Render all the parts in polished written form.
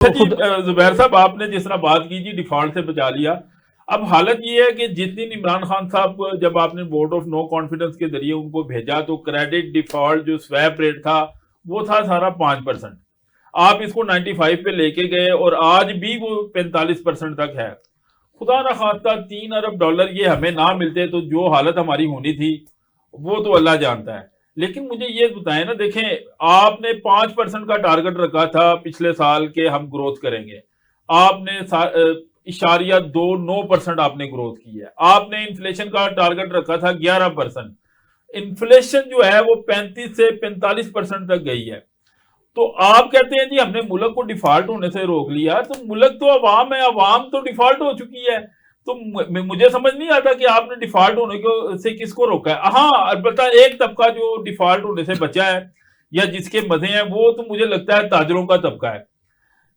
اچھا جی خود زبیر صاحب، آپ نے جس طرح بات کی جی ڈیفالٹ سے بچا لیا. اب حالت یہ ہے کہ جس دن عمران خان صاحب کو جب آپ نے ووٹ آف نو کانفیڈنس کے ذریعے ان کو بھیجا تو کریڈٹ ڈیفالٹ جو سویپ ریٹ تھا وہ تھا سارا 5%. آپ اس کو 95 پہ لے کے گئے اور آج بھی وہ 45% تک ہے. خدا نہ خواستہ $3 ارب یہ ہمیں نہ ملتے تو جو حالت ہماری ہونی تھی وہ تو اللہ جانتا ہے. لیکن مجھے یہ بتائیں نا، دیکھیں آپ نے 5% کا ٹارگٹ رکھا تھا پچھلے سال کے ہم گروتھ کریں گے. آپ نے 0.29% آپ نے گروتھ کی ہے. آپ نے انفلیشن کا ٹارگٹ رکھا تھا 11%. انفلیشن جو ہے وہ 35 سے 45% تک گئی ہے. تو آپ کہتے ہیں جی ہم نے ملک کو ڈیفالٹ ہونے سے روک لیا. تو ملک تو عوام ہے، عوام تو ڈیفالٹ ہو چکی ہے. تو مجھے سمجھ نہیں آتا کہ آپ نے ڈیفالٹ ہونے سے کس کو روکا ہے. ہاں البتہ ایک طبقہ جو ڈیفالٹ ہونے سے بچا ہے یا جس کے مزے ہیں وہ تو مجھے لگتا ہے تاجروں کا طبقہ ہے.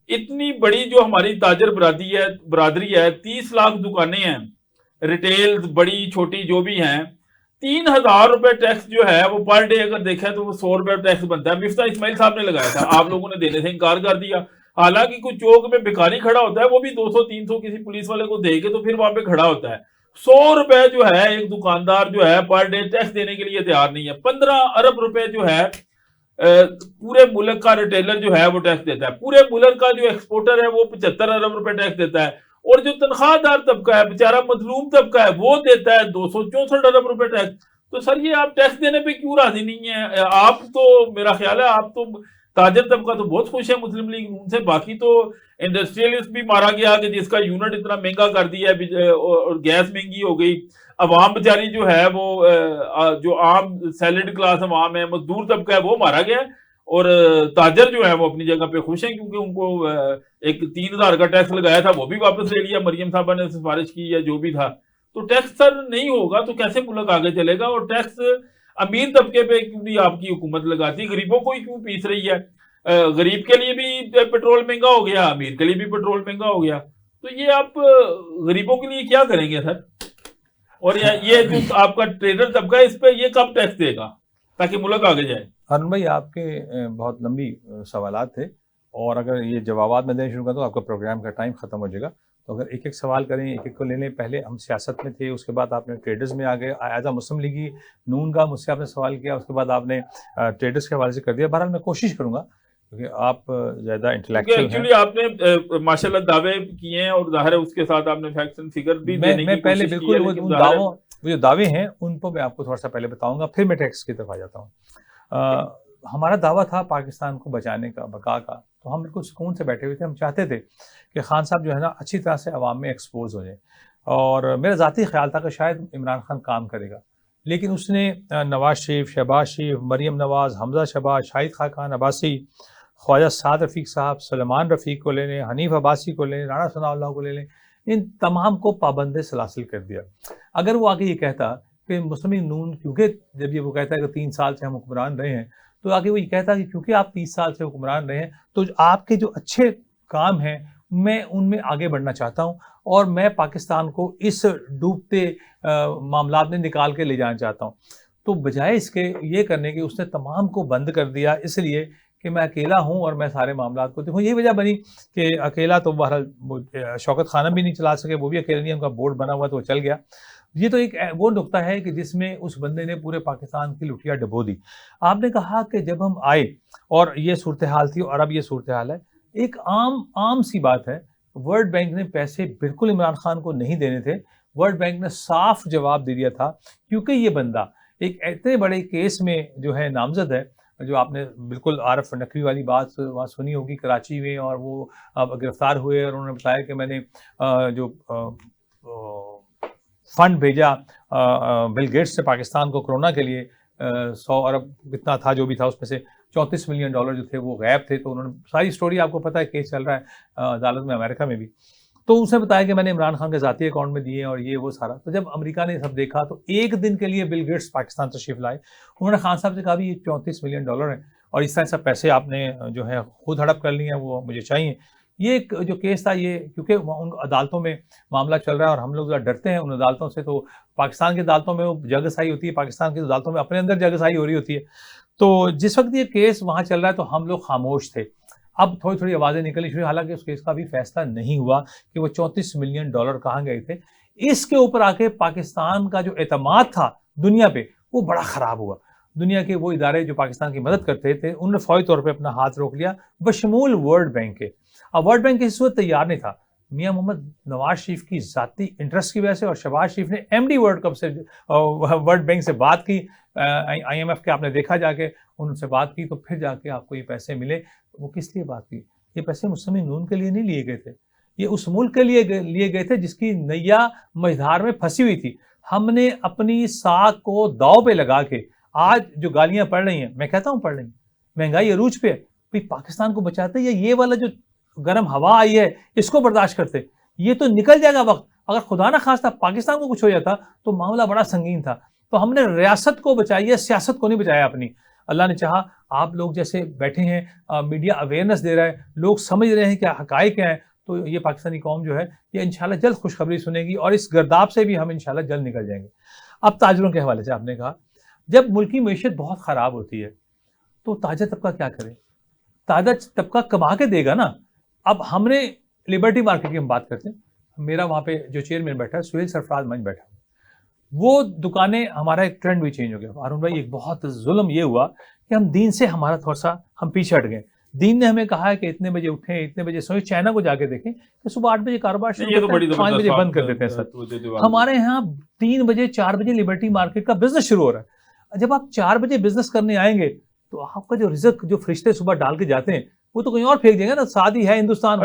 اتنی بڑی جو ہماری تاجر برادری ہے، 30 لاکھ دکانیں ہیں، ریٹیل بڑی چھوٹی جو بھی ہیں. 3,000 روپے ٹیکس جو ہے وہ پر ڈے اگر دیکھا تو وہ 100 روپے ٹیکس بنتا ہے. مفتاح اسماعیل صاحب نے لگایا تھا، آپ لوگوں نے دینے سے انکار کر دیا. حالانکہ کوئی چوک میں بھکاری کھڑا ہوتا ہے وہ بھی 200-300 کسی پولیس والے کو دے کے تو پھر وہاں پہ کھڑا ہوتا ہے. 100 روپے جو ہے ایک دکاندار جو ہے پر ڈے ٹیکس دینے کے لیے تیار نہیں ہے. 15 ارب روپے جو ہے پورے ملک کا ریٹیلر جو ہے وہ ٹیکس دیتا ہے. پورے ملک کا جو ایکسپورٹر ہے وہ 75 ارب روپے ٹیکس دیتا ہے. اور جو تنخواہ دار طبقہ ہے، بیچارہ مظلوم طبقہ ہے، وہ دیتا ہے 264 ارب روپے ٹیکس. تو سر یہ آپ ٹیکس دینے پہ کیوں راضی نہیں ہیں؟ آپ تو میرا خیال ہے آپ تو تاجر طبقہ تو بہت خوش ہے مسلم لیگ نون سے. باقی تو انڈسٹریلسٹ بھی مارا گیا کہ جس کا یونٹ اتنا مہنگا کر دیا ہے اور گیس مہنگی ہو گئی. عوام بیچاری جو ہے وہ جو عام سیلڈ کلاس عوام ہے، مزدور طبقہ ہے، وہ مارا گیا ہے. اور تاجر جو ہے وہ اپنی جگہ پہ خوش ہیں کیونکہ ان کو ایک 3,000 کا ٹیکس لگایا تھا وہ بھی واپس لے لیا. مریم صاحبہ نے سفارش کی یا جو بھی تھا. تو ٹیکس سر نہیں ہوگا تو کیسے ملک آگے چلے گا؟ اور ٹیکس امیر طبقے پہ کیوں نہیں آپ کی حکومت لگاتی؟ غریبوں کو ہی کیوں پیس رہی ہے؟ غریب کے لیے بھی پیٹرول مہنگا ہو گیا، امیر کے لیے بھی پیٹرول مہنگا ہو گیا. تو یہ آپ غریبوں کے لیے کیا کریں گے سر؟ اور یہ جو آپ کا ٹریڈر طبقہ ہے اس پہ یہ کب ٹیکس دے گا تاکہ ملک آگے جائے؟ ہارون بھائی، آپ کے بہت لمبی سوالات تھے، اور اگر یہ جوابات میں دینا شروع کر دوں آپ کا پروگرام کا ٹائم ختم ہو جائے گا. تو اگر ایک ایک سوال کریں، ایک ایک کو لے لیں. پہلے ہم سیاست میں تھے، اس کے بعد آپ نے ٹریڈرز میں آ گئے. ایز اے مسلم لیگی نون کا مجھ سے آپ نے سوال کیا، اس کے بعد آپ نے ٹریڈرز کے حوالے سے کر دیا. بہرحال میں کوشش کروں گا کیونکہ آپ زیادہ انٹلیکچوئل ہیں. ایکچولی آپ نے ماشاء اللہ دعوے کیے ہیں اور ظاہر ہے اس کے ساتھ آپ نے فیکٹس اینڈ فگر بھی دینے میں کی پہلے کوشش کی ہے، بالکل لیکن ان ظاہر ہے دعووں، وہ جو دعوے ہیں ان کو میں آپ کو تھوڑا سا پہلے بتاؤں گا، پھر میں ٹیکس کی طرف آ جاتا ہوں. ہمارا دعویٰ تھا پاکستان کو بچانے کا، بقا کا. تو ہم بالکل سکون سے بیٹھے ہوئے تھے. ہم چاہتے تھے کہ خان صاحب جو ہے نا اچھی طرح سے عوام میں ایکسپوز ہو جائیں. اور میرا ذاتی خیال تھا کہ شاید عمران خان کام کرے گا، لیکن اس نے نواز شریف، شہباز شریف، مریم نواز، حمزہ شہباز، شاہد خاقان عباسی، خواجہ سعد رفیق صاحب، سلمان رفیق کو لے لیں، حنیف عباسی کو لے لیں، رانا ثناء اللہ کو لے لیں، ان تمام کو پابند سلاسل کر دیا. اگر وہ آگے یہ کہتا کہ مسلم لیگ نون، کیونکہ جب یہ وہ کہتا ہے کہ 3 سال سے ہم حکمران رہے ہیں، تو آگے وہ یہ کہتا کہ کیونکہ آپ 30 سال سے حکمران رہے ہیں تو آپ کے جو اچھے کام ہیں میں ان میں آگے بڑھنا چاہتا ہوں، اور میں پاکستان کو اس ڈوبتے معاملات میں نکال کے لے جانا چاہتا ہوں. تو بجائے اس کے یہ کرنے کے اس نے تمام کو بند کر دیا، اس لیے کہ میں اکیلا ہوں اور میں سارے معاملات کو دیکھوں. یہ وجہ بنی کہ اکیلا تو بہرحال شوکت خانم بھی نہیں چلا سکے، وہ بھی اکیلا نہیں، ان کا بورڈ بنا ہوا تو وہ چل گیا. یہ تو ایک وہ نقطہ ہے کہ جس میں اس بندے نے پورے پاکستان کی لٹیا ڈبو دی. آپ نے کہا کہ جب ہم آئے اور یہ صورتحال تھی اور اب یہ صورتحال ہے، ایک عام سی بات ہے. ورلڈ بینک نے پیسے بالکل عمران خان کو نہیں دینے تھے. ورلڈ بینک نے صاف جواب دے دیا تھا کیونکہ یہ بندہ ایک اتنے بڑے کیس میں جو ہے نامزد ہے، جو آپ نے بالکل عارف نقوی والی بات وہاں سنی ہوگی کراچی میں، اور وہ گرفتار ہوئے اور انہوں نے بتایا کہ میں نے جو فنڈ بھیجا بل گیٹس سے پاکستان کو کرونا کے لیے، 100 ارب کتنا تھا جو بھی تھا، اس میں سے $34 ملین جو تھے وہ غائب تھے. تو انہوں نے ساری سٹوری آپ کو پتہ ہے، کیس چل رہا ہے عدالت میں امریکہ میں بھی. تو اس نے بتایا کہ میں نے عمران خان کے ذاتی اکاؤنٹ میں دیے اور یہ وہ سارا. تو جب امریکہ نے سب دیکھا تو ایک دن کے لیے بل گیٹس پاکستان تشریف لائے. انہوں نے خان صاحب سے کہا بھی یہ $34 ملین ہیں اور اس طرح سب پیسے آپ نے جو ہے خود ہڑپ کر لیے ہیں، وہ مجھے چاہیے. یہ ایک جو کیس تھا، یہ کیونکہ ان عدالتوں میں معاملہ چل رہا ہے اور ہم لوگ ڈرتے ہیں ان عدالتوں سے. تو پاکستان کی عدالتوں میں وہ جگ سائی ہوتی ہے، پاکستان کی عدالتوں میں اپنے اندر جگ سائی ہو رہی ہوتی ہے. تو جس وقت یہ کیس وہاں چل رہا ہے تو ہم لوگ خاموش تھے. اب تھوڑی تھوڑی آوازیں نکلنی شروع، حالانکہ اس کیس کا بھی فیصلہ نہیں ہوا کہ وہ $34 ملین کہاں گئے تھے. اس کے اوپر آ کے پاکستان کا جو اعتماد تھا دنیا پہ وہ بڑا خراب ہوا. دنیا کے وہ ادارے جو پاکستان کی مدد کرتے تھے انہوں نے فوری طور پہ اپنا ہاتھ روک لیا بشمول ورلڈ بینک کے. اب ورلڈ بینک اس وقت تیار نہیں تھا. میاں محمد نواز شریف کی ذاتی انٹرسٹ کی وجہ سے اور شہباز شریف نے ایم ڈی ورلڈ بینک سے بات کی, آئی ایم ایف کے آپ نے دیکھا جا کے ان سے بات کی, تو پھر جا کے آپ کو یہ پیسے ملے. وہ کس لیے بات کی؟ یہ پیسے مسلم نون کے لیے نہیں لیے گئے تھے, یہ اس ملک کے لیے لیے گئے تھے جس کی نیا مجدھار میں پھنسی ہوئی تھی. ہم نے اپنی ساکھ کو داؤ پہ لگا کے آج جو گالیاں پڑ رہی ہیں, میں کہتا ہوں پڑ رہی ہیں, مہنگائی عروج پہ, پاکستان کو بچاتے یا یہ والا جو گرم ہوا آئی ہے اس کو برداشت کرتے؟ یہ تو نکل جائے گا وقت. اگر خدا نہ خواستہ پاکستان کو کچھ ہو جاتا تو معاملہ بڑا سنگین تھا. تو ہم نے ریاست کو بچائی ہے, سیاست کو نہیں بچایا اپنی. اللہ نے چاہا آپ لوگ جیسے بیٹھے ہیں, میڈیا اویئرنیس دے رہا ہے, لوگ سمجھ رہے ہیں کہ حقائق کیا ہیں, تو یہ پاکستانی قوم جو ہے یہ انشاءاللہ جلد خوشخبری سنے گی اور اس گرداب سے بھی ہم انشاءاللہ جلد نکل جائیں گے. اب تاجروں کے حوالے سے آپ نے کہا جب ملکی معیشت بہت خراب ہوتی ہے تو تاجر طبقہ کیا کرے؟ تاجر طبقہ کما کے دے گا نا. اب ہم نے لبرٹی مارکیٹ کی ہم بات کرتے ہیں, میرا وہاں پہ جو چیئرمین بیٹھا ہے سہیل سرفراز منج بیٹھا, وہ دکانیں, ہمارا ایک ٹرینڈ بھی چینج ہو گیا. ہارون بھائی ایک بہت ظلم یہ ہوا کہ ہم دین سے ہمارا تھوڑا سا ہم پیچھے ہٹ گئے. دین نے ہمیں کہا ہے کہ اتنے بجے اٹھیں, اتنے بجے سوئیں. چائنا کو جا کے دیکھیں کہ صبح 8 بجے کاروبار شروع کرتے ہیں, 5 بجے بند کر دیتے ہیں سر. ہمارے یہاں 3 بجے 4 بجے لبرٹی مارکیٹ کا بزنس شروع ہو رہا ہے. جب آپ 4 بجے بزنس کرنے آئیں گے تو آپ کا جو رزق جو فرشتے صبح ڈال کے جاتے ہیں وہ تو کہیں اور پھینک دیں گے نا. شادی ہے ہندوستان